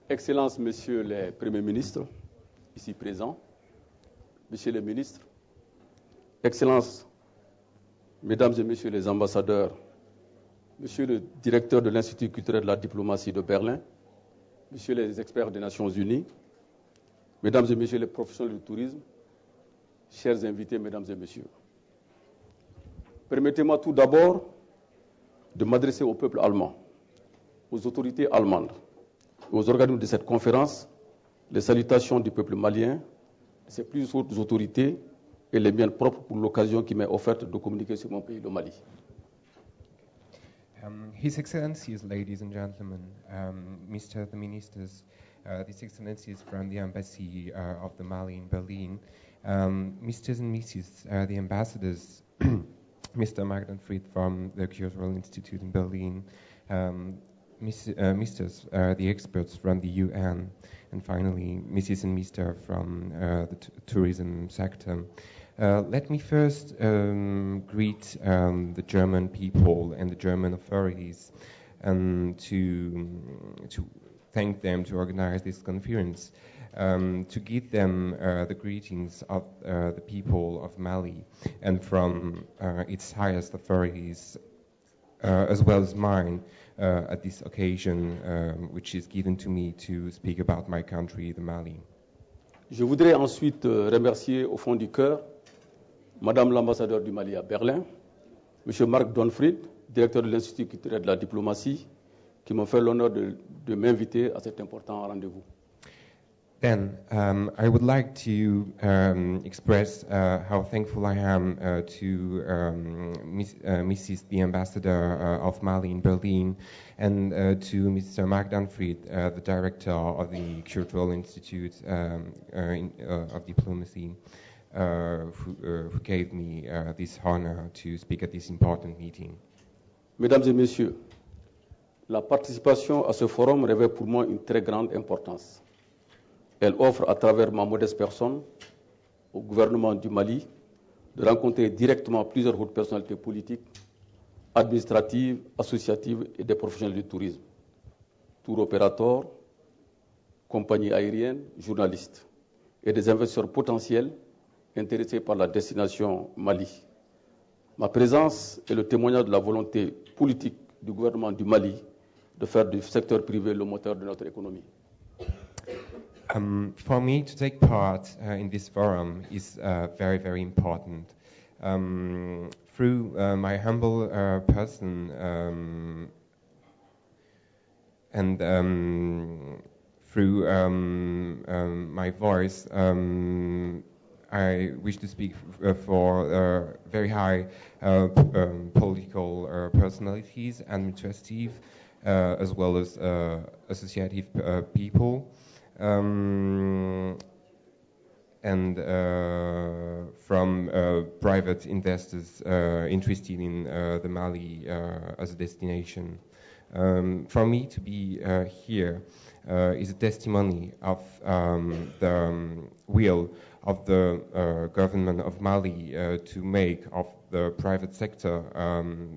Excellences, Messieurs les Premiers ministres, ici présents, Messieurs les ministres, Excellences, Mesdames et Messieurs les ambassadeurs, Monsieur le directeur de l'Institut culturel de la diplomatie de Berlin, Messieurs les experts des Nations Unies, Mesdames et Messieurs les professionnels du tourisme, chers invités, Mesdames et Messieurs. Permettez-moi tout d'abord de m'adresser au peuple allemand, aux autorités allemandes, aux organismes de cette conférence, les salutations du peuple malien, de ses plus hautes autorités et les miennes propres pour l'occasion qui m'est offerte de communiquer sur mon pays, le Mali. His Excellencies, ladies and gentlemen, Mr. the Ministers, His Excellencies from the Embassy of the Mali in Berlin, Mrs. and Mrs. The Ambassadors, Mr. Magdanfried from the Cultural Institute in Berlin, Misters, the experts from the UN, and finally, Mrs. and Mr. from the tourism sector. Let me first greet the German people and the German authorities to thank them to organize this conference, to give them the greetings of the people of Mali and from its highest authorities, as well as mine, at this occasion, which is given to me to speak about my country, the Mali. Je voudrais ensuite remercier au fond du cœur Madame l'ambassadeur du Mali à Berlin, Monsieur Marc Donfried, directeur de l'Institut culturel de la diplomatie, qui m'ont fait l'honneur de m'inviter à cet important rendez-vous. Then, I would like to express how thankful I am to Mrs. the Ambassador of Mali in Berlin and to Mr. Marc Donfried, the Director of the Cultural Institute of Diplomacy, who gave me this honor to speak at this important meeting. Mesdames et Messieurs, la participation à ce forum revêt pour moi une très grande importance. Elle offre à travers ma modeste personne au gouvernement du Mali de rencontrer directement plusieurs hautes personnalités politiques, administratives, associatives et des professionnels du tourisme, tour opérateurs, compagnies aériennes, journalistes et des investisseurs potentiels intéressés par la destination Mali. Ma présence est le témoignage de la volonté politique du gouvernement du Mali de faire du secteur privé le moteur de notre économie. For me to take part in this forum is very, very important. Through my humble person and through my voice, I wish to speak for very high political personalities, administrative, as well as associative people. And from private investors interested in the Mali as a destination. For me to be here is a testimony of the will of the government of Mali to make of the private sector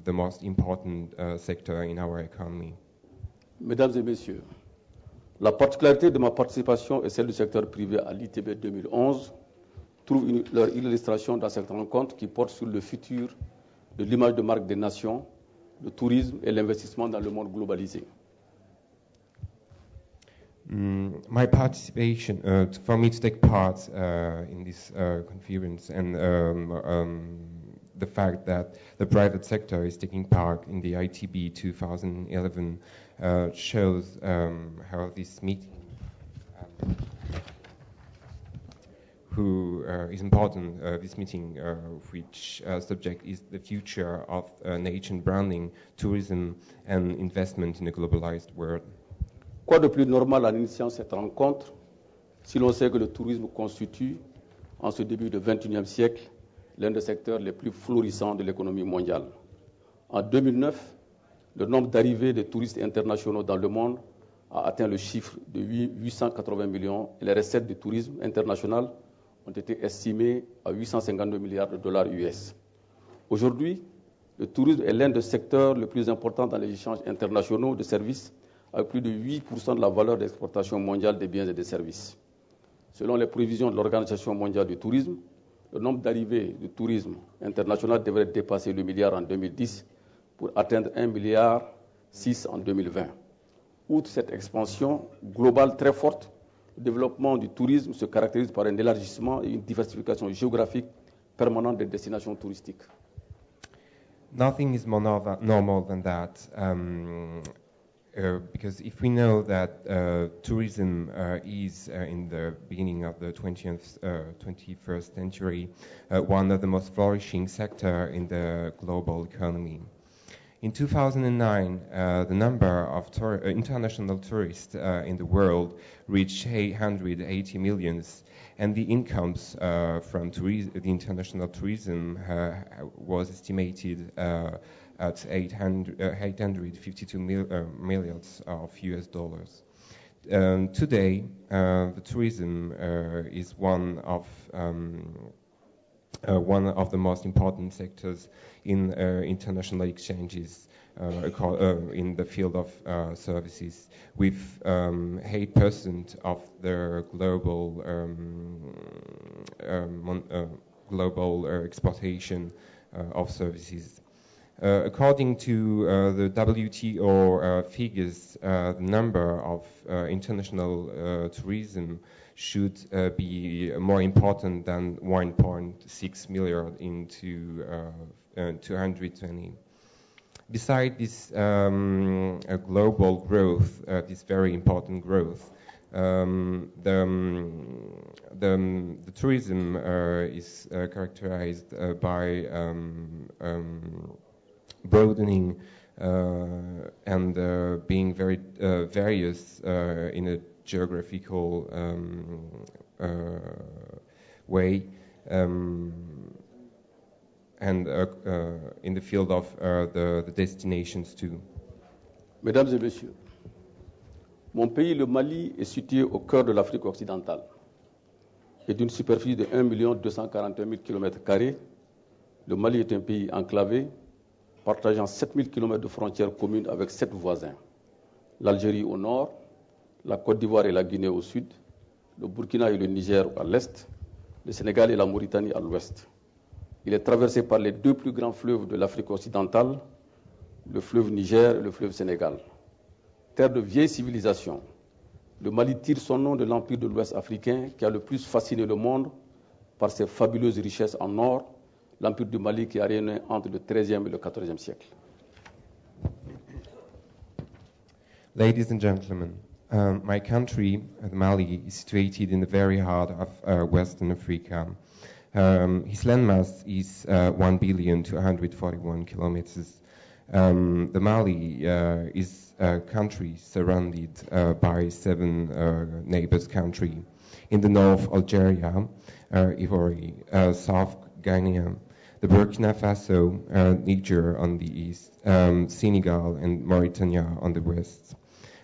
the most important sector in our economy. Mesdames et Messieurs, la particularité de ma participation et celle du secteur privé à l'ITB 2011 trouvent leur illustration dans cette rencontre qui porte sur le futur de l'image de marque des nations, le tourisme et l'investissement dans le monde globalisé. My participation, for me to take part in this conference and the fact that the private sector is taking part in the ITB 2011 shows how this meeting is important. This meeting, which subject is the future of nation branding, tourism and investment in a globalized world. Quoi de plus normal en initiant cette rencontre si l'on sait que le tourisme constitue, en ce début du XXIe siècle, l'un des secteurs les plus florissants de l'économie mondiale. En 2009, le nombre d'arrivées de touristes internationaux dans le monde a atteint le chiffre de 880 millions et les recettes du tourisme international ont été estimées à 852 milliards de dollars US. Aujourd'hui, le tourisme est l'un des secteurs les plus importants dans les échanges internationaux de services avec plus de 8% de la valeur d'exportation mondiale des biens et des services. Selon les prévisions de l'Organisation mondiale du tourisme, le nombre d'arrivées du tourisme international devrait dépasser le milliard en 2010 pour atteindre 1,6 milliard en 2020. Outre cette expansion globale très forte, le développement du tourisme se caractérise par un élargissement et une diversification géographique permanente des destinations touristiques. Nothing is more normal than that, because if we know that tourism is in the beginning of the 21st century one of the most flourishing sector in the global economy. In 2009, the number of international tourists in the world reached 880 million, and the incomes from the international tourism was estimated at 852 million of US dollars. Today, the tourism is one of the most important sectors in international exchanges in the field of services, with 8% of the global exportation of services. According to the WTO figures, the number of international tourism should be more important than 1.6 million in 220. Besides this global growth, this very important growth, the tourism is characterized by broadening and being very various in a geographical way, and in the field of the destinations too. Mesdames et messieurs, mon pays, le Mali, est situé au cœur de l'Afrique occidentale et d'une superficie de 1 241 000 km². Le Mali est un pays enclavé, partageant 7 000 km de frontières communes avec 7 voisins. L'Algérie au nord, la Côte d'Ivoire et la Guinée au sud, le Burkina et le Niger à l'est, le Sénégal et la Mauritanie à l'ouest. Il est traversé par les deux plus grands fleuves de l'Afrique occidentale, le fleuve Niger et le fleuve Sénégal. Terre de vieille civilisation, le Mali tire son nom de l'empire de l'Ouest africain qui a le plus fasciné le monde par ses fabuleuses richesses en or, l'empire du Mali qui a régné entre le XIIIe et le XIVe siècle. Ladies and gentlemen, my country, Mali, is situated in the very heart of Western Africa. His landmass is 1,241 kilometers. The Mali is a country surrounded by 7 neighbors countries. In the north, Algeria, Ivory, South Guinea, the Burkina Faso, Niger on the east, Senegal and Mauritania on the west.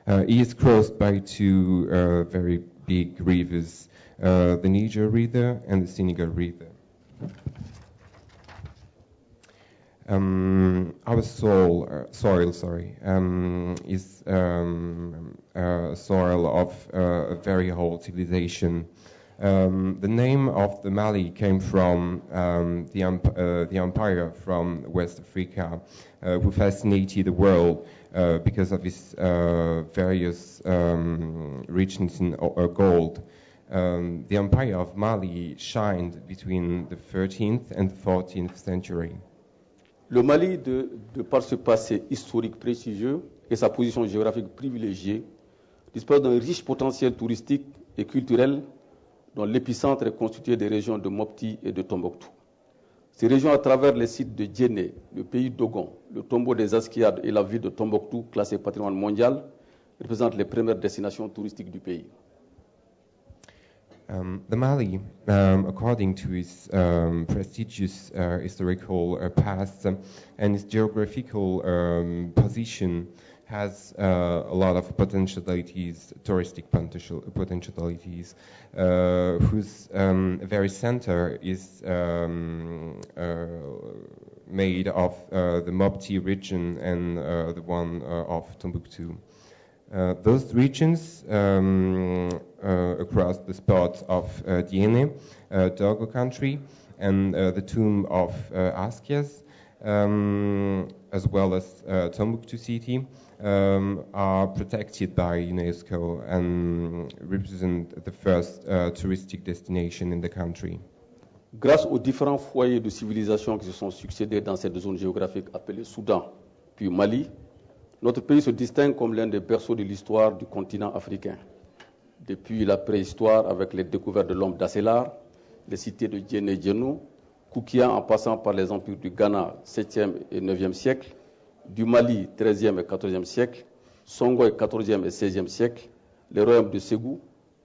It is crossed by 2 very big rivers, the Niger River and the Senegal River. Our soil is a soil of a very old civilization. The name of the Mali came from the empire from West Africa, who fascinated the world because of its various richness in gold. The empire of Mali shined between the 13th and 14th century. Le Mali, de par ce passé historique prestigieux et sa position géographique privilégiée, dispose d'un riche potentiel touristique et culturel dont l'épicentre est constitué des régions de Mopti et de Tombouctou. Ces régions, à travers les sites de Djenné, le pays d'Ogon, le tombeau des Asquiades et la ville de Tombouctou, classée patrimoine mondial, représentent les premières destinations touristiques du pays. The Mali, according to its prestigious historical past and its geographical position, has a lot of potentialities, touristic potentialities, whose very center is made of the Mopti region and the one of Tombouctou. Those regions across the spots of Diéné, Dogo country, and the tomb of Askias, as well as Tombouctou city, are protected by UNESCO and represent the first touristic destination in the country. Grâce aux différents foyers de civilisation qui se sont succédés dans cette zone géographique appelée Soudan, puis Mali, notre pays se distingue comme l'un des berceaux de l'histoire du continent africain. Depuis la préhistoire avec les découvertes de l'homme d'Asselar, les cités de Djéné Djénou, Koukia en passant par les empires du Ghana 7e et 9e siècle, du Mali 13e et 14e siècle, Songhai 14e et 16e siècle, les royaumes de Ségou,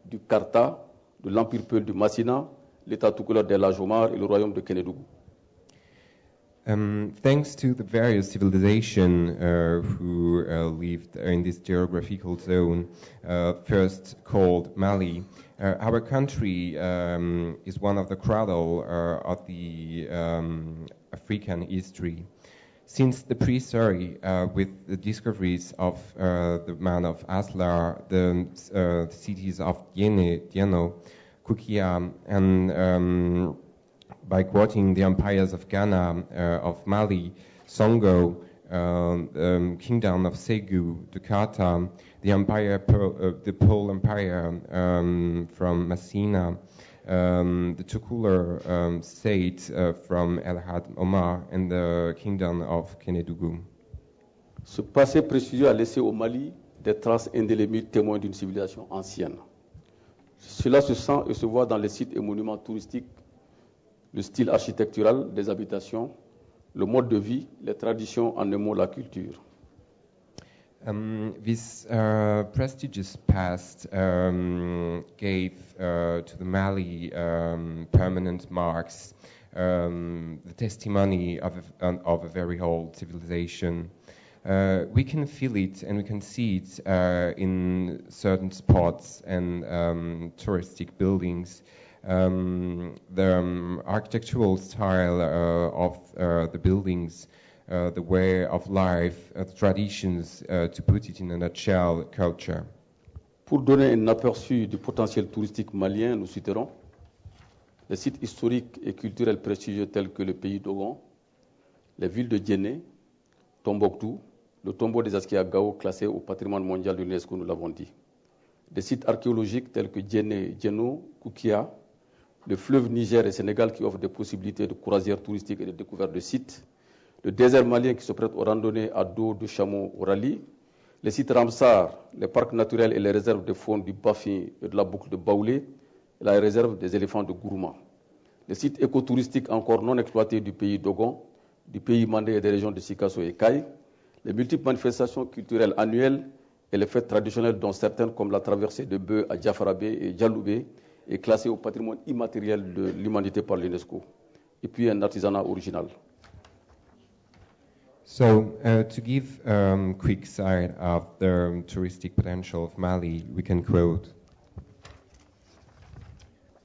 du Karta, de l'empire Peul du Massina, l'État tout couleur d'El Hadj Omar et le royaume de Kénédougou. Thanks to the various civilizations who lived in this geographical zone, first called Mali, our country is one of the cradle of the African history. Since the prehistory, with the discoveries of the man of Aslar, the cities of Diéno, Koukia, and by quoting the empires of Ghana, of Mali, Songo, kingdom of Ségou, the Karta, the empire, the Peul Empire from Massina, the Tukulur state from El Hadj Omar, and the kingdom of Kénédougou. Ce passé prestigieux a laissé au Mali des traces indélébiles témoins d'une civilisation ancienne. Cela se sent et se voit dans les sites et monuments touristiques, le style architectural des habitations, le mode de vie, les traditions, en un mot, la culture. This prestigious past gave to the Mali permanent marks, the testimony of a very old civilization. We can feel it and we can see it in certain spots and touristic buildings. The architectural style of the buildings, the way of life, the traditions, to put it in a nutshell, culture. Pour donner un aperçu du potentiel touristique malien, nous citerons les sites historiques et culturels prestigieux tels que le pays d'Ogon, les villes de Djéné, Tombouctou, le tombeau des Askia Gao classé au patrimoine mondial de l'UNESCO, nous l'avons dit. Des sites archéologiques tels que Djéné, Djénou, Koukia, le fleuve Niger et Sénégal qui offrent des possibilités de croisières touristiques et de découverte de sites, le désert malien qui se prête aux randonnées à dos de chameaux au rallye, les sites Ramsar, les parcs naturels et les réserves de faune du Bafi et de la boucle de Baoulé, et la réserve des éléphants de Gourma. Les sites écotouristiques encore non exploités du pays d'Ogon, du pays Mandé et des régions de Sikasso et Kaï, les multiples manifestations culturelles annuelles et les fêtes traditionnelles dont certaines comme la traversée de bœufs à Diafarabé et Djaloubé est classée au patrimoine immatériel de l'humanité par l'UNESCO. Et puis un artisanat original. So, to give quick sight of the touristic potential of Mali, we can quote: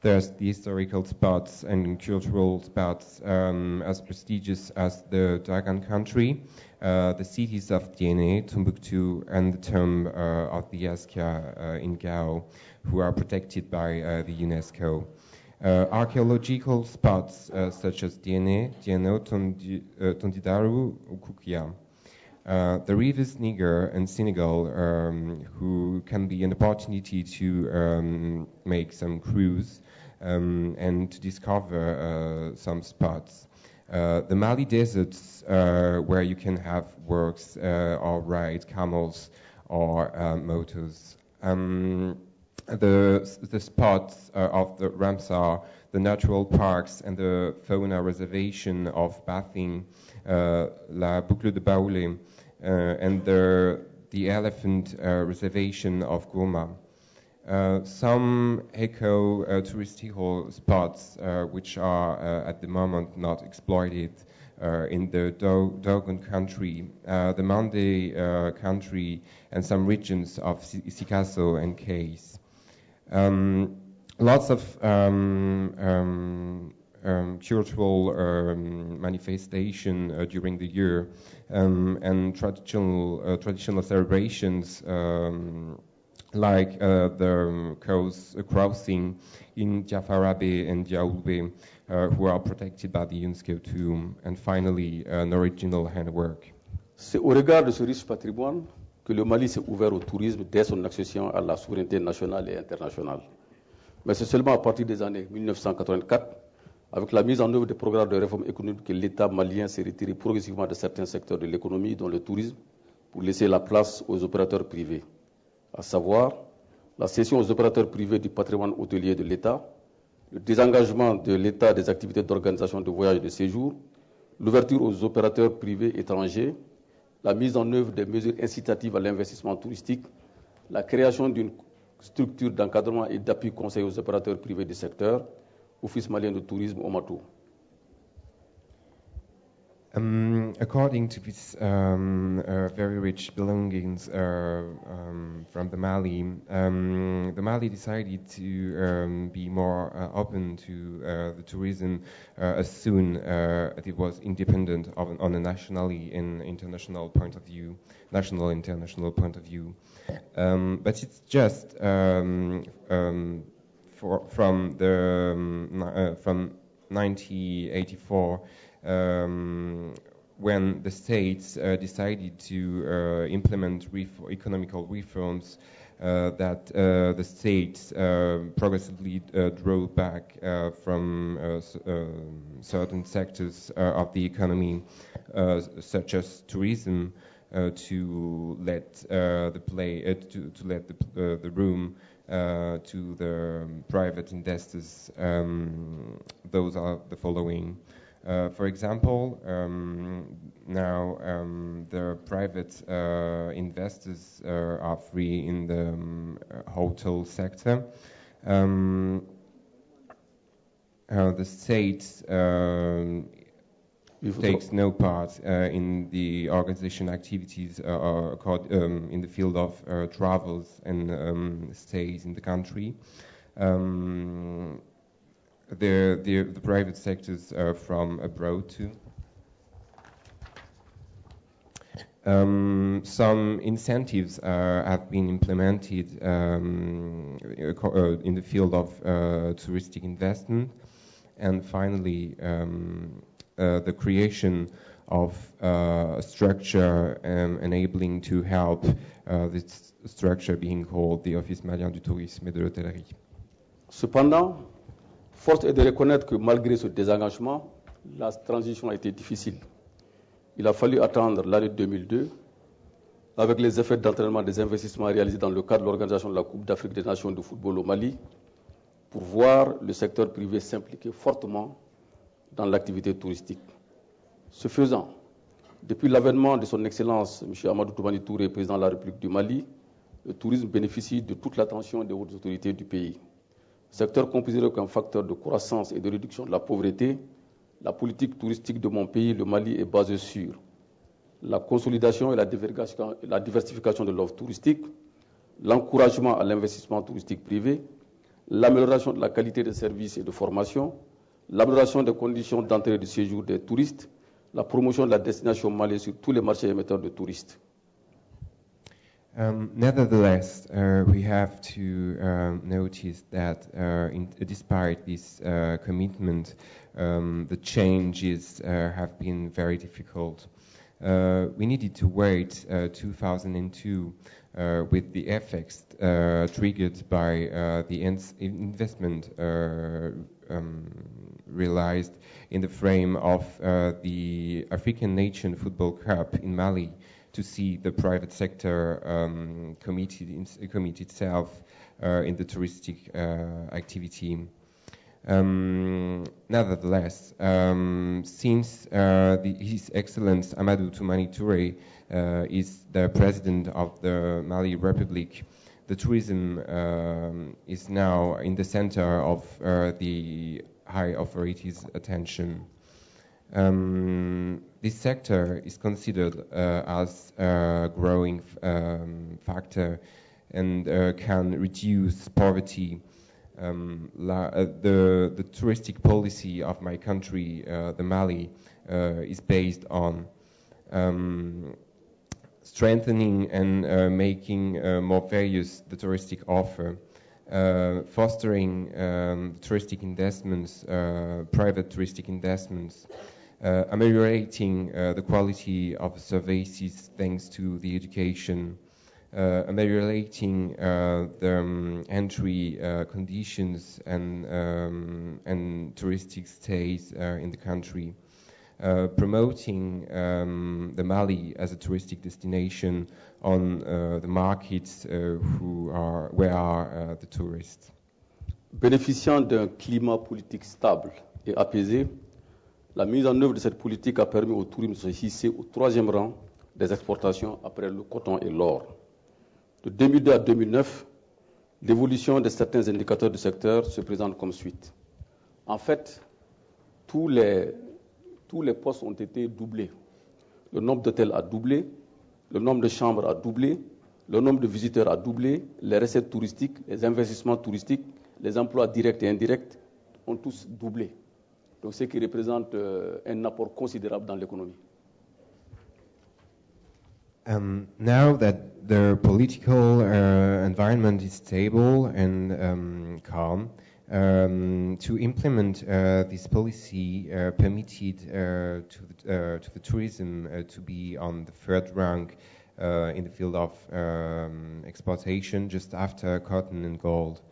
there's the historical spots and cultural spots as prestigious as the Dogon country, the cities of Diéné, Tombouctou, and the tomb of the Askia in Gao, who are protected by the UNESCO. Archaeological spots such as Diéné, Djéno, Tondidaru, Koukia. The rivers Niger and Senegal, who can be an opportunity to make some cruise and to discover some spots. The Mali deserts, where you can have works or ride camels or motors. The spots of the Ramsar, the natural parks and the fauna reservation of bathing, La Boucle de Baoulé, and the elephant reservation of Gourma. Some eco-touristical spots which are at the moment not exploited in the Dogon country, the Mandé country, and some regions of Sikasso and Kays. Lots of cultural manifestation during the year, and traditional celebrations like the crossing in Diafarabe and Diaoubé, who are protected by the UNESCO too, and finally an original handwork. C'est au regard de ce riche patrimoine que le Mali s'est ouvert au tourisme dès son accession à la souveraineté nationale et internationale. Mais c'est seulement à partir des années 1984, avec la mise en œuvre des programmes de réforme économique, que l'État malien s'est retiré progressivement de certains secteurs de l'économie, dont le tourisme, pour laisser la place aux opérateurs privés, à savoir la cession aux opérateurs privés du patrimoine hôtelier de l'État, le désengagement de l'État des activités d'organisation de voyages et de séjour, l'ouverture aux opérateurs privés étrangers, la mise en œuvre des mesures incitatives à l'investissement touristique, la création d'une structure d'encadrement et d'appui conseil aux opérateurs privés du secteur, Office malien de tourisme OMATO. According to these very rich belongings from the Mali decided to be more open to the tourism as soon as it was independent on a national and international point of view, but it's just from 1984. When the states decided to implement economical reforms, that the states progressively drew back from certain sectors of the economy, such as tourism, to let the room to the private investors. Those are the following. For example, now the private investors are free in the hotel sector. The state takes no part in the organization activities in the field of travels and stays in the country. The private sectors from abroad too. Some incentives have been implemented in the field of touristic investment, and finally the creation of a structure enabling to help this structure being called the Office malien du tourisme et de l'hôtellerie. Cependant, force est de reconnaître que malgré ce désengagement, la transition a été difficile. Il a fallu attendre l'année 2002, avec les effets d'entraînement des investissements réalisés dans le cadre de l'organisation de la Coupe d'Afrique des Nations de football au Mali, pour voir le secteur privé s'impliquer fortement dans l'activité touristique. Ce faisant, depuis l'avènement de son Excellence M. Amadou Toumani Touré, président de la République du Mali, le tourisme bénéficie de toute l'attention des hautes autorités du pays. Secteur considéré comme facteur de croissance et de réduction de la pauvreté, la politique touristique de mon pays, le Mali, est basée sur la consolidation et la diversification de l'offre touristique, l'encouragement à l'investissement touristique privé, l'amélioration de la qualité des services et de formation, l'amélioration des conditions d'entrée et de séjour des touristes, la promotion de la destination Mali sur tous les marchés émetteurs de touristes. Nevertheless, we have to notice that despite this commitment, the changes have been very difficult. We needed to wait 2002 with the effects triggered by the investment realized in the frame of the African Nation Football Cup in Mali, to see the private sector commit itself in the touristic activity. Nevertheless, since His Excellency Amadou Toumani Touré is the President of the Mali Republic, the tourism is now in the center of the high authorities' attention. This sector is considered as a growing factor and can reduce poverty The touristic policy of my country, the Mali, is based on strengthening and making more various the touristic offer, fostering touristic investments, private touristic investments, ameliorating the quality of services thanks to the education, ameliorating the entry conditions and touristic stays in the country, promoting the Mali as a touristic destination on the markets where are the tourists. Bénéficiant d'un climat politique stable et apaisé, la mise en œuvre de cette politique a permis au tourisme de se hisser au 3e rang des exportations après le coton et l'or. De 2002 à 2009, l'évolution de certains indicateurs du secteur se présente comme suite. En fait, tous les postes ont été doublés. Le nombre d'hôtels a doublé, le nombre de chambres a doublé, le nombre de visiteurs a doublé, les recettes touristiques, les investissements touristiques, les emplois directs et indirects ont tous doublé. Donc, ce qui représente un apport considérable dans l'économie. Now that the political environment is stable and calm, to implement this policy permitted to the tourism to be on the 3rd rank in the field of exportation just after cotton and gold.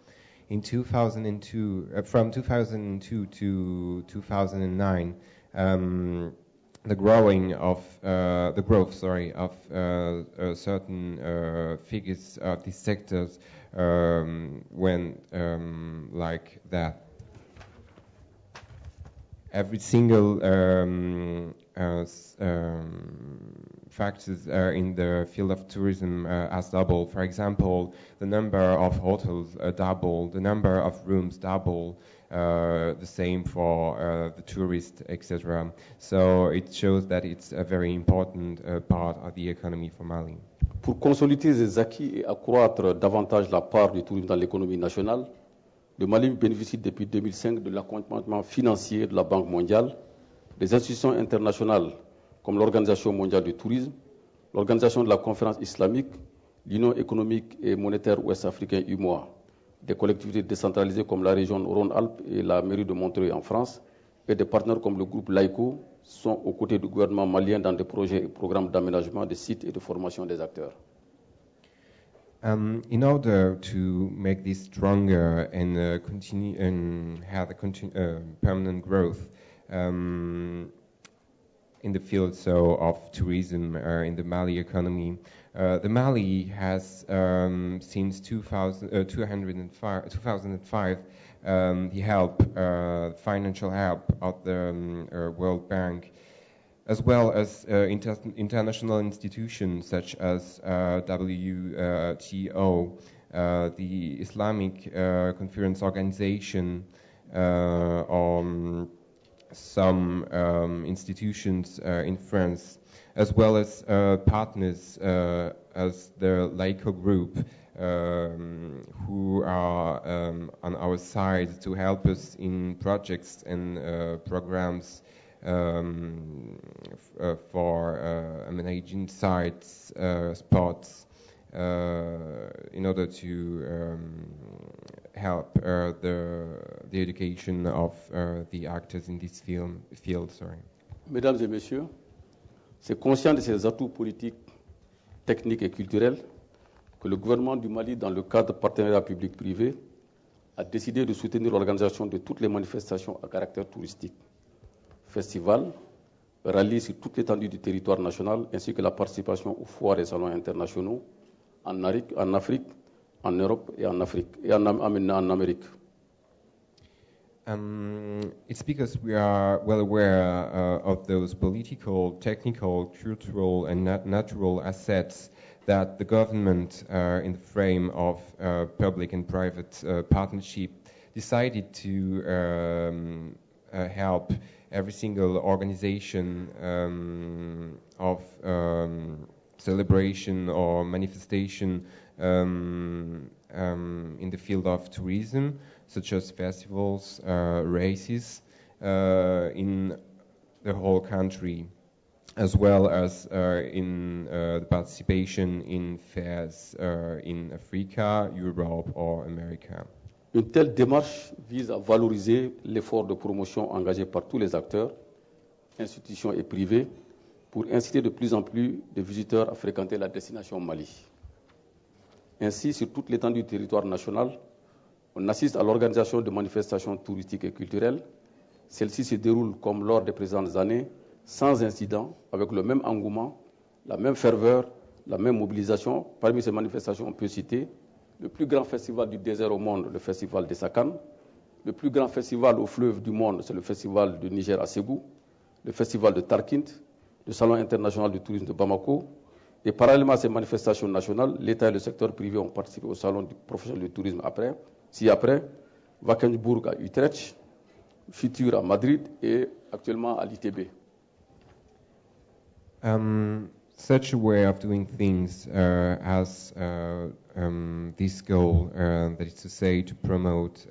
In 2002, from 2002 to 2009, the growth of certain figures of these sectors went like that. Every single factors in the field of tourism has doubled. For example, the number of hotels doubled, the number of rooms doubled, the same for the tourists, etc. So it shows that it's a very important part of the economy for Mali. Pour consolider ces acquis et accroître davantage la part du tourisme dans l'économie nationale, le Mali bénéficie depuis 2005 de l'accompagnement financier de la Banque mondiale, des institutions internationales comme l'Organisation mondiale du tourisme, l'Organisation de la conférence islamique, l'Union économique et monétaire ouest-africaine UMOA, des collectivités décentralisées comme la région Rhône-Alpes et la mairie de Montreuil en France, et des partenaires comme le groupe Laïco sont aux côtés du gouvernement malien dans des projets et programmes d'aménagement des sites et de formation des acteurs. In order to make this stronger and continue and have a permanent growth in the field of tourism in the Mali economy, the Mali has since 2005 the help, financial help of the World Bank, as well as international institutions such as WTO, the Islamic Conference Organization, or some institutions in France, as well as partners as the Laïco Group, who are on our side to help us in projects and programs for managing sites, spots, in order to help the education of the actors in this field. Mesdames et messieurs, c'est conscient de ces atouts politiques, techniques et culturels que le gouvernement du Mali, dans le cadre de partenariat public-privé, a décidé de soutenir l'organisation de toutes les manifestations à caractère touristique, festivals, rallyes sur toute l'étendue du territoire national, ainsi que la participation aux foires et salons internationaux en Afrique, en Europe et en Amérique. It's because we are well aware of those political, technical, cultural, and natural assets that the government, in the frame of public and private partnership, decided to help every single organization of celebration or manifestation in the field of tourism, such as festivals, races, in the whole country, as well as in the participation in fairs in Africa, Europe, or America. Une telle démarche vise à valoriser l'effort de promotion engagé par tous les acteurs, institutions et privés, pour inciter de plus en plus de visiteurs à fréquenter la destination Mali. Ainsi, sur toute l'étendue du territoire national, on assiste à l'organisation de manifestations touristiques et culturelles. Celles-ci se déroulent comme lors des présentes années, sans incident, avec le même engouement, la même ferveur, la même mobilisation. Parmi ces manifestations, on peut citer le plus grand festival du désert au monde, le festival de Sakan. Le plus grand festival au fleuve du monde, c'est le festival du Niger à Ségou. Le festival de Tarkint, le Salon international du tourisme de Bamako. Et parallèlement à ces manifestations nationales, l'État et le secteur privé ont participé au Salon professionnel du tourisme après. Wakenburg à Utrecht, Fitur à Madrid et actuellement à l'ITB. Such a way of doing things has this goal, that is to say, to promote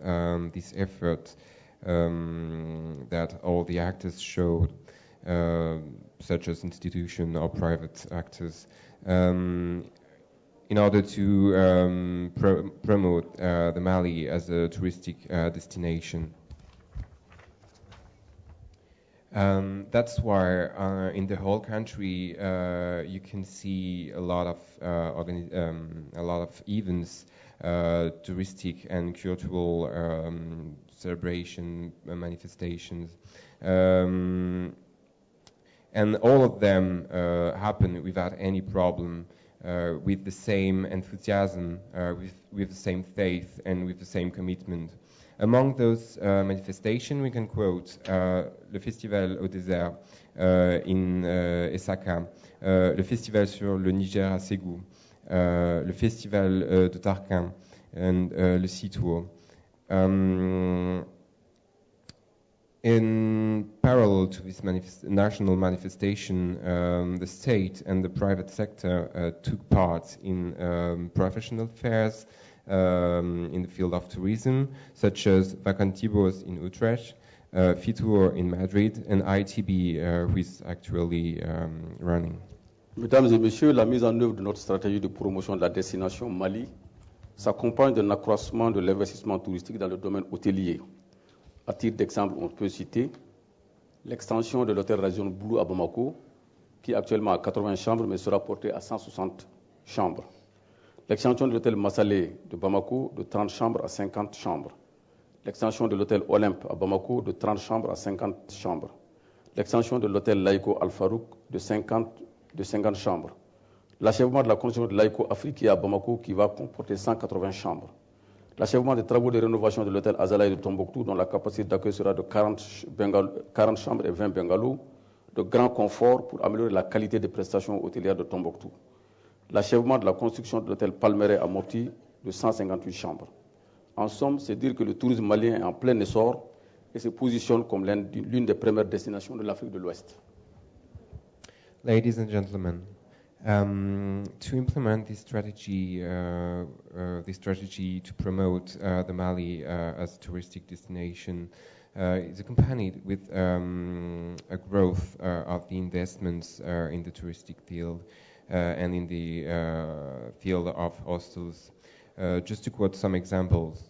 this effort that all the actors showed, such as institution or private actors, in order to promote the Mali as a touristic destination. That's why in the whole country you can see a lot of events, touristic and cultural celebration manifestations, and all of them happen without any problem, with the same enthusiasm, with the same faith, and with the same commitment. Among those manifestations, we can quote le Festival au désert in Essaka, le Festival sur le Niger à Ségou, le Festival de Tarkin, and le Citour. In parallel to this national manifestation, the state and the private sector took part in professional fairs, in the field of tourism, such as Vacantibos in Utrecht, Fitur in Madrid, and ITB, who is actually running. Mesdames et messieurs, la mise en œuvre de notre stratégie de promotion de la destination Mali s'accompagne d'un accroissement de l'investissement touristique dans le domaine hôtelier. À titre d'exemple, on peut citer l'extension de l'hôtel Région Blue à Bamako, qui est actuellement à 80 chambres, mais sera porté à 160 chambres. L'extension de l'hôtel Massalé de Bamako de 30 chambres à 50 chambres. L'extension de l'hôtel Olympe à Bamako de 30 chambres à 50 chambres. L'extension de l'hôtel Laïko Al Farouk de 50 chambres. L'achèvement de la construction de Laïko Afrique à Bamako qui va comporter 180 chambres. L'achèvement des travaux de rénovation de l'hôtel Azalaï de Tombouctou dont la capacité d'accueil sera de 40 chambres et 20 bungalows de grand confort pour améliorer la qualité des prestations hôtelières de Tombouctou. L'achèvement de la construction de l'hôtel Palmeret à Mopti de 158 chambres. En somme, c'est dire que le tourisme malien est en plein essor et se positionne comme l'une des premières destinations de l'Afrique de l'Ouest. Ladies and gentlemen, to implement this strategy to promote the Mali as a touristic destination is accompanied with a growth of the investments in the touristic field. And in the field of hostels. Just to quote some examples,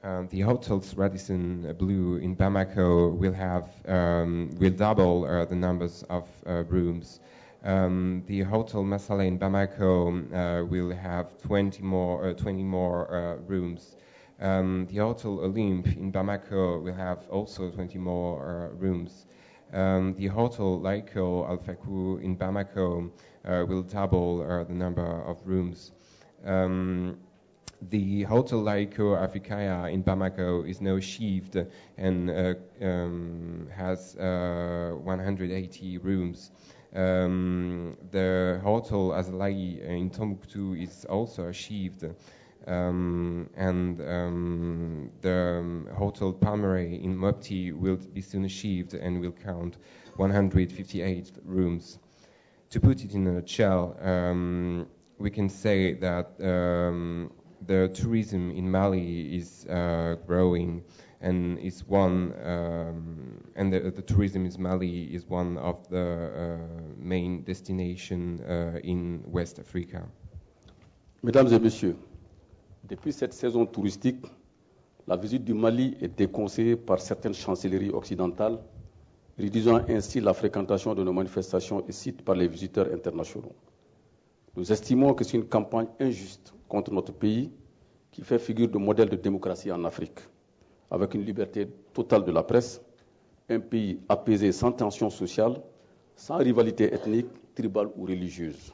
the hotels Radisson Blu in Bamako will double the numbers of rooms. The hotel Massalé in Bamako will have 20 more rooms. The hotel Olympe in Bamako will have also 20 more rooms. The hotel Laïko Al Fakou in Bamako will double the number of rooms. The hotel Laïko Afrikaya in Bamako is now achieved and has 180 rooms. The hotel Azalaï in Tombouctou is also achieved. The hotel Palmeret in Mopti will be soon achieved and will count 158 rooms. To put it in a nutshell, we can say that the tourism in Mali is growing, and is one and the tourism in Mali is one of the main destinations in West Africa. Mesdames et messieurs, depuis cette saison touristique, la visite du Mali est déconseillée par certaines chancelleries occidentales, réduisant ainsi la fréquentation de nos manifestations et sites par les visiteurs internationaux. Nous estimons que c'est une campagne injuste contre notre pays qui fait figure de modèle de démocratie en Afrique, avec une liberté totale de la presse, un pays apaisé sans tension sociale, sans rivalité ethnique, tribale ou religieuse.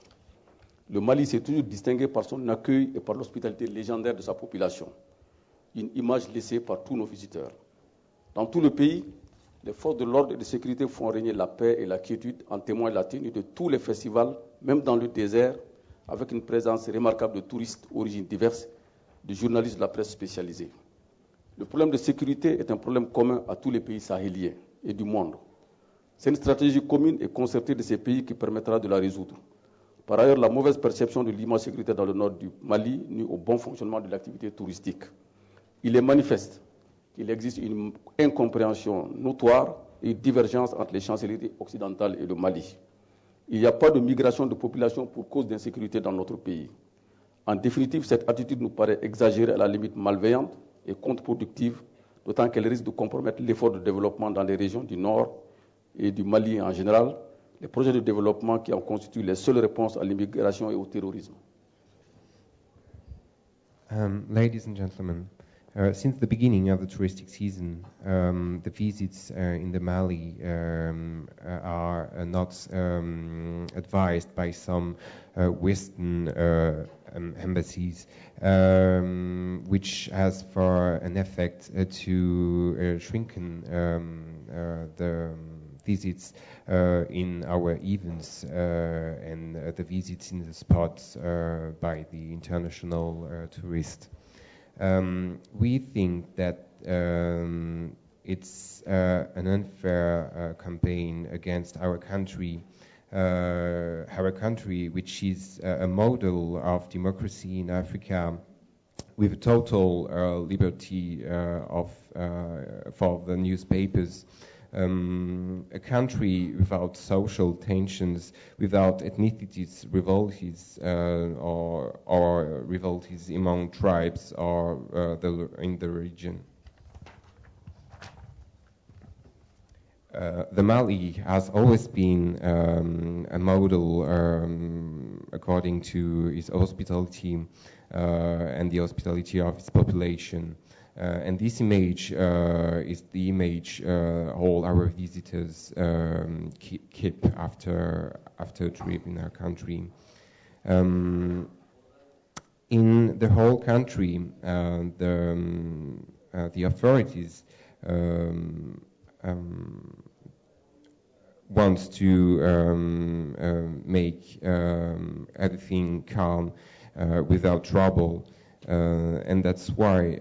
Le Mali s'est toujours distingué par son accueil et par l'hospitalité légendaire de sa population, une image laissée par tous nos visiteurs. Dans tout le pays, les forces de l'ordre et de sécurité font régner la paix et la quiétude, en témoigne la tenue de tous les festivals, même dans le désert, avec une présence remarquable de touristes d'origines diverses, de journalistes de la presse spécialisée. Le problème de sécurité est un problème commun à tous les pays sahéliens et du monde. C'est une stratégie commune et concertée de ces pays qui permettra de la résoudre. Par ailleurs, la mauvaise perception de l'image sécuritaire dans le nord du Mali nuit au bon fonctionnement de l'activité touristique. Il est manifeste qu'il existe une incompréhension notoire et une divergence entre les chancelleries occidentales et le Mali. Il n'y a pas de migration de population pour cause d'insécurité dans notre pays. En définitive, cette attitude nous paraît exagérée, à la limite malveillante et contre-productive, d'autant qu'elle risque de compromettre l'effort de développement dans les régions du Nord et du Mali en général, les projets de développement qui en constituent les seules réponses à l'immigration et au terrorisme. Ladies and gentlemen, since the beginning of the touristic season, the visits in the Mali are not advised by some Western embassies, which has for an effect to shrinken the visits in our events and the visits in the spots by the international tourists. We think that it's an unfair campaign against our country, which is a model of democracy in Africa, with total liberty for the newspapers. A country without social tensions, without ethnicities, revolts, or revolts among tribes or in the region. The Mali has always been a model according to its hospitality and the hospitality of its population. And this image is the image all our visitors keep after a trip in our country. In the whole country, the authorities wants to make everything calm without trouble. And that's why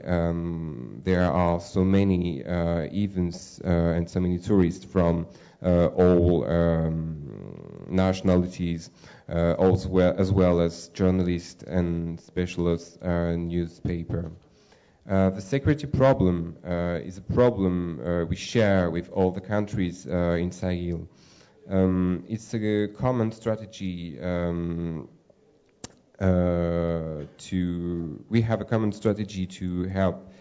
there are so many events and so many tourists from all nationalities, as well as journalists and specialist newspaper. The security problem is a problem we share with all the countries in Sahel. It's a common strategy we have a common strategy to help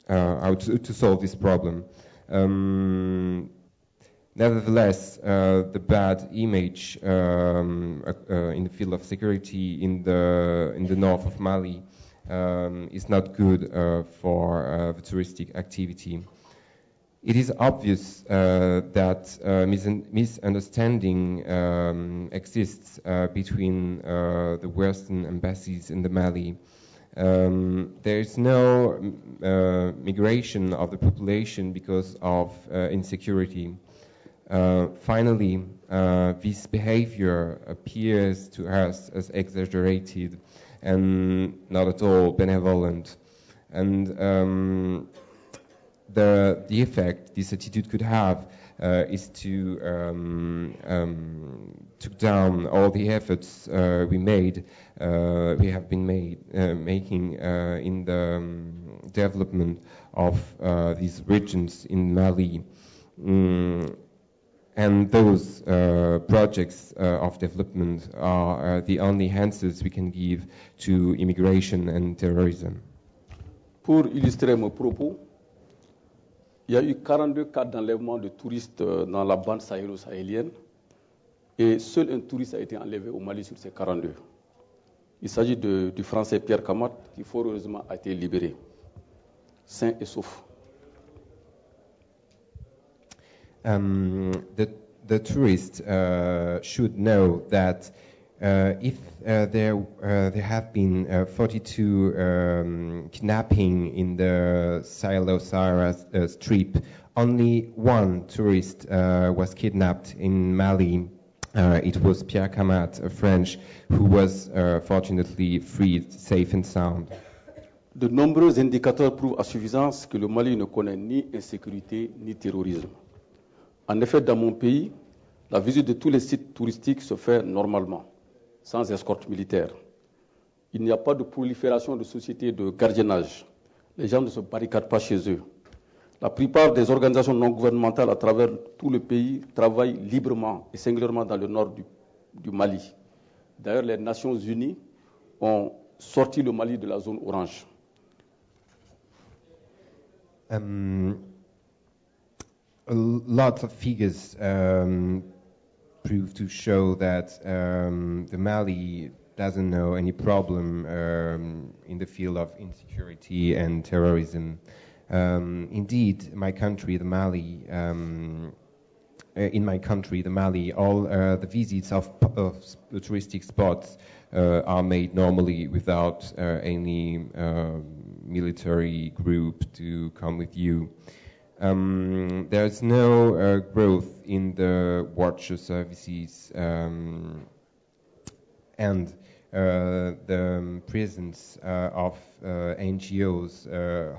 to solve this problem. Nevertheless, the bad image in the field of security in the north of Mali is not good for the touristic activity. It is obvious that misunderstanding exists between the Western embassies in the Mali. There is no migration of the population because of insecurity. Finally, this behavior appears to us as exaggerated and not at all benevolent. And the effect this attitude could have is to took down all the efforts we have been making in the development of these regions in Mali. And those projects of development are the only answers we can give to immigration and terrorism. Pour illustrer mon propos, il y a eu 42 cas d'enlèvement de touristes dans la bande sahélo-sahélienne et seul un touriste a été enlevé au Mali sur ces 42. Il s'agit du Français Pierre Kamat qui fort heureusement a été libéré, sain et sauf. The tourists should know that if there have been 42 kidnapping in the Sahel-Sahara Strip, only one tourist was kidnapped in Mali. It was Pierre Kamat, a French, who was fortunately freed, safe and sound. De nombreux indicateurs prouvent à suffisance que le Mali ne connaît ni insécurité ni terrorisme. En effet, dans mon pays, la visite de tous les sites touristiques se fait normalement, sans escorte militaire. Il n'y a pas de prolifération de sociétés de gardiennage. Les gens ne se barricadent pas chez eux. La plupart des organisations non gouvernementales à travers tout le pays travaillent librement et singulièrement dans le nord du Mali. D'ailleurs, les Nations Unies ont sorti le Mali de la zone orange. Lots of figures prove to show that the Mali doesn't know any problem in the field of insecurity and terrorism. Indeed, my country, the Mali, in my country, the Mali, all the visits of the touristic spots are made normally without any military group to come with you. There's no growth in the watcher services and the presence of NGOs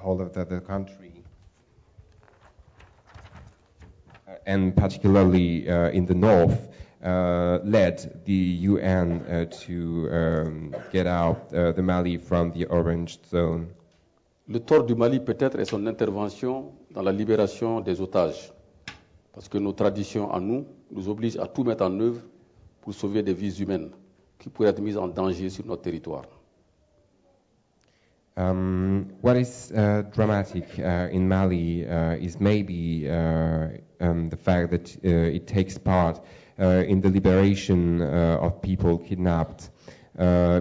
all over the country, and particularly in the north, led the UN to get out the Mali from the orange zone. Le tort du Mali peut-être est son intervention dans la libération des otages, parce que nos traditions à nous obligent à tout mettre en œuvre pour sauver des vies humaines qui pourraient être mises en danger sur notre territoire. What is dramatic in Mali is maybe the fact that it takes part in the liberation of people kidnapped.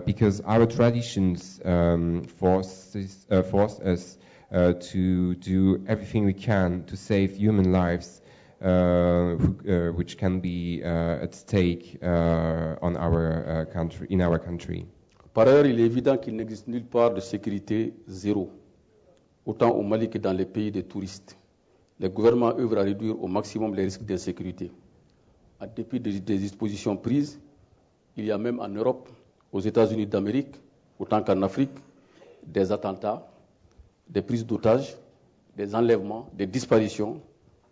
Because our traditions force us to do everything we can to save human lives, which can be at stake on our country, in our country. Par ailleurs, il est évident qu'il n'existe nulle part de sécurité zéro, autant au Mali que dans les pays des touristes. Les gouvernements œuvrent à réduire au maximum les risques d'insécurité. En dépit des dispositions prises, il y a même en Europe, aux États-Unis d'Amérique, autant qu'en Afrique, des attentats, des prises d'otages, des enlèvements, des disparitions,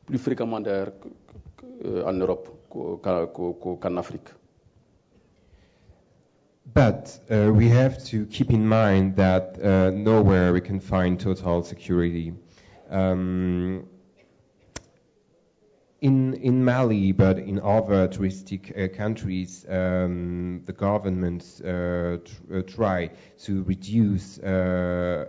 plus fréquemment d'ailleurs en Europe qu'en Afrique. But we have to keep in mind that nowhere we can find total security. In Mali, but in other touristic countries, the governments try to reduce at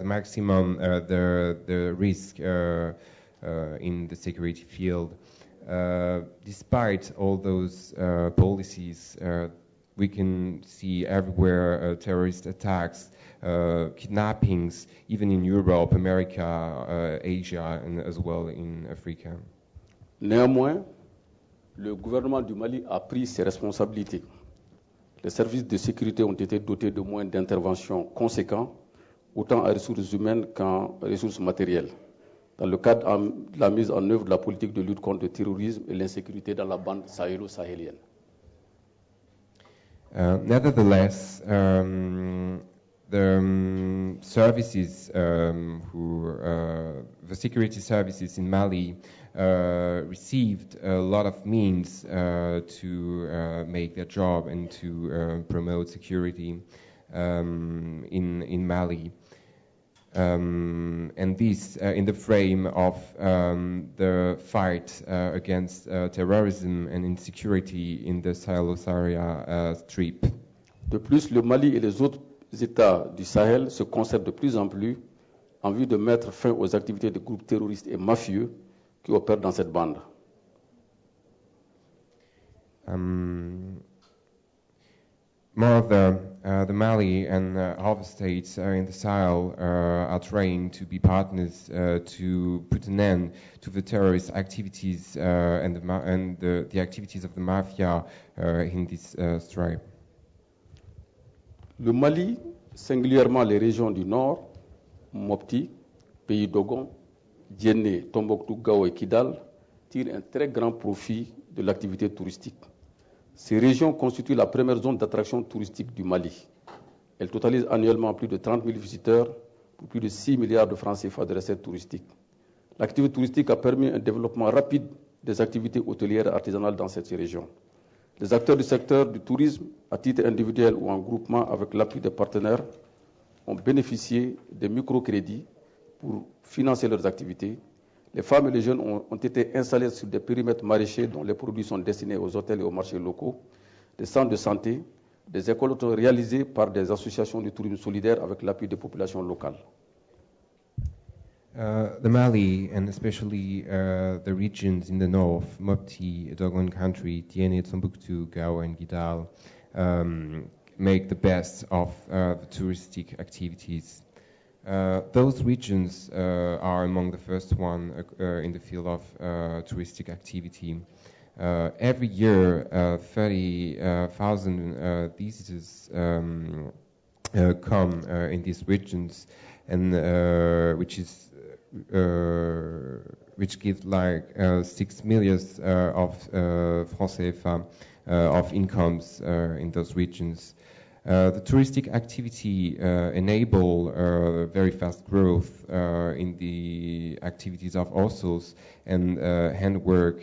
maximum the risk in the security field. Despite all those policies, we can see everywhere terrorist attacks, kidnappings, even in Europe, America, Asia, and as well in Africa. Néanmoins, le gouvernement du Mali a pris ses responsabilités. Les services de sécurité ont été dotés de moyens d'intervention conséquents, autant en ressources humaines qu'en ressources matérielles, dans le cadre de la mise en œuvre de la politique de lutte contre le terrorisme et l'insécurité dans la bande sahélo-sahélienne. Nevertheless, the services, the security services in Mali received a lot of means to make their job and to promote security in Mali. And this in the frame of the fight against terrorism and insecurity in the Sahel-Sahara Strip. De plus, le Mali et les autres États du Sahel se concertent de plus en plus en vue de mettre fin aux activités de groupes terroristes et mafieux qui opèrent dans cette bande. Moreover, the Mali and other states in the Sahel are trying to be partners to put an end to the terrorist activities and the activities of the mafia in this stripe. Le Mali, singulièrement les régions du nord, Mopti, Pays Dogon, Djenné, Tombouctou, Gao et Kidal, tirent un très grand profit de l'activité touristique. Ces régions constituent la première zone d'attraction touristique du Mali. Elles totalisent annuellement plus de 30 000 visiteurs pour plus de 6 milliards de francs CFA de recettes touristiques. L'activité touristique a permis un développement rapide des activités hôtelières et artisanales dans cette région. Les acteurs du secteur du tourisme, à titre individuel ou en groupement avec l'appui des partenaires, ont bénéficié de microcrédits pour financer leurs activités. Les femmes et les jeunes ont été installés sur des périmètres maraîchers dont les produits sont destinés aux hôtels et aux marchés locaux, des centres de santé, des écoles réalisées par des associations de tourisme solidaire avec l'appui des populations locales. The Mali, and especially the regions in the north, Mopti, Dogon country, Djenné, Tombouctou, Gao, and Kidal, make the best of the touristic activities. Those regions are among the first one in the field of touristic activity. Every year, 30,000 visitors come in these regions, and which gives like 6 million of francs CFA of incomes in those regions. The touristic activity enable very fast growth in the activities of hostels and handwork.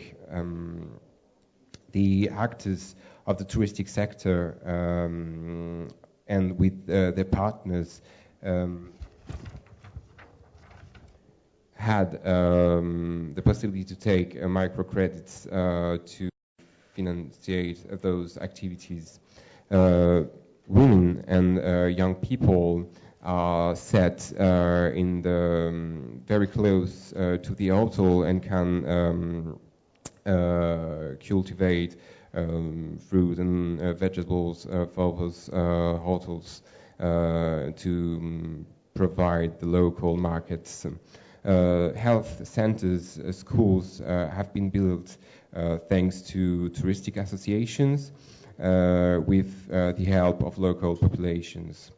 The actors of the touristic sector and with their partners had the possibility to take microcredits to finance those activities. Women and young people are set in the very close to the hotel and can cultivate fruit and vegetables for those hotels to provide the local markets. Health centers, schools have been built thanks to touristic associations with the help of local populations.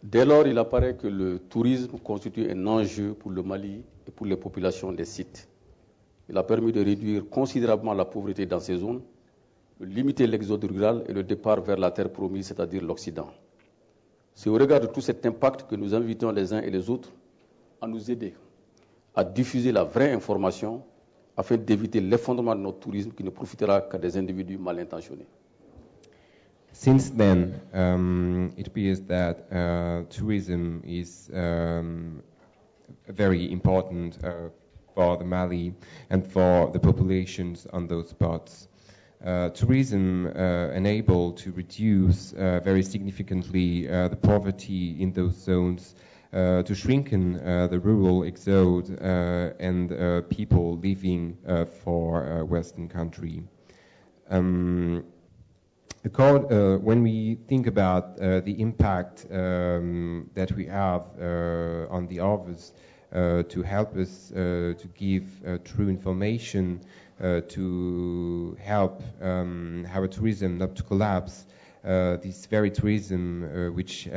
Dès lors, il apparaît que le tourisme constitue un enjeu pour le Mali et pour les populations des sites. Il a permis de réduire considérablement la pauvreté dans ces zones, de limiter l'exode rural et le départ vers la terre promise, c'est-à-dire l'Occident. C'est au regard de tout cet impact que nous invitons les uns et les autres à nous aider à diffuser la vraie information afin d'éviter l'effondrement de notre tourisme qui ne profitera qu'à des individus mal intentionnés. Since then, it appears that tourism is very important for the Mali and for the populations on those spots. Tourism enabled to reduce very significantly the poverty in those zones, to shrinken the rural exode and people living for Western country. When we think about the impact that we have on the others to help us to give true information, to help our tourism not to collapse, this very tourism which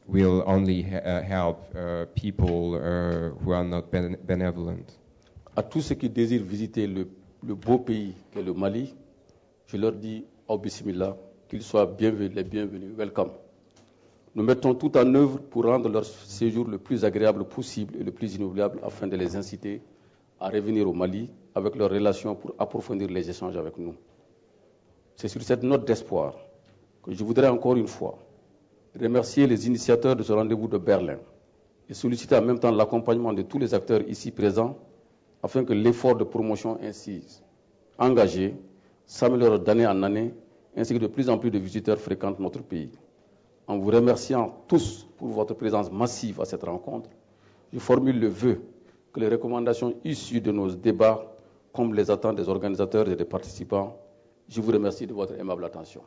will only help people who are not benevolent. À tous ceux qui désirent visiter le beau pays qu'est le Mali, je leur dis, au bismillah, qu'ils soient bienvenus, les bienvenus, welcome. Nous mettons tout en œuvre pour rendre leur séjour le plus agréable possible et le plus inoubliable afin de les inciter à revenir au Mali avec leurs relations pour approfondir les échanges avec nous. C'est sur cette note d'espoir que je voudrais encore une fois remercier les initiateurs de ce rendez-vous de Berlin et solliciter en même temps l'accompagnement de tous les acteurs ici présents afin que l'effort de promotion ainsi engagé s'améliore d'année en année ainsi que de plus en plus de visiteurs fréquentent notre pays. En vous remerciant tous pour votre présence massive à cette rencontre, je formule le vœu que les recommandations issues de nos débats comblent les attentes des organisateurs et des participants. Je vous remercie de votre aimable attention.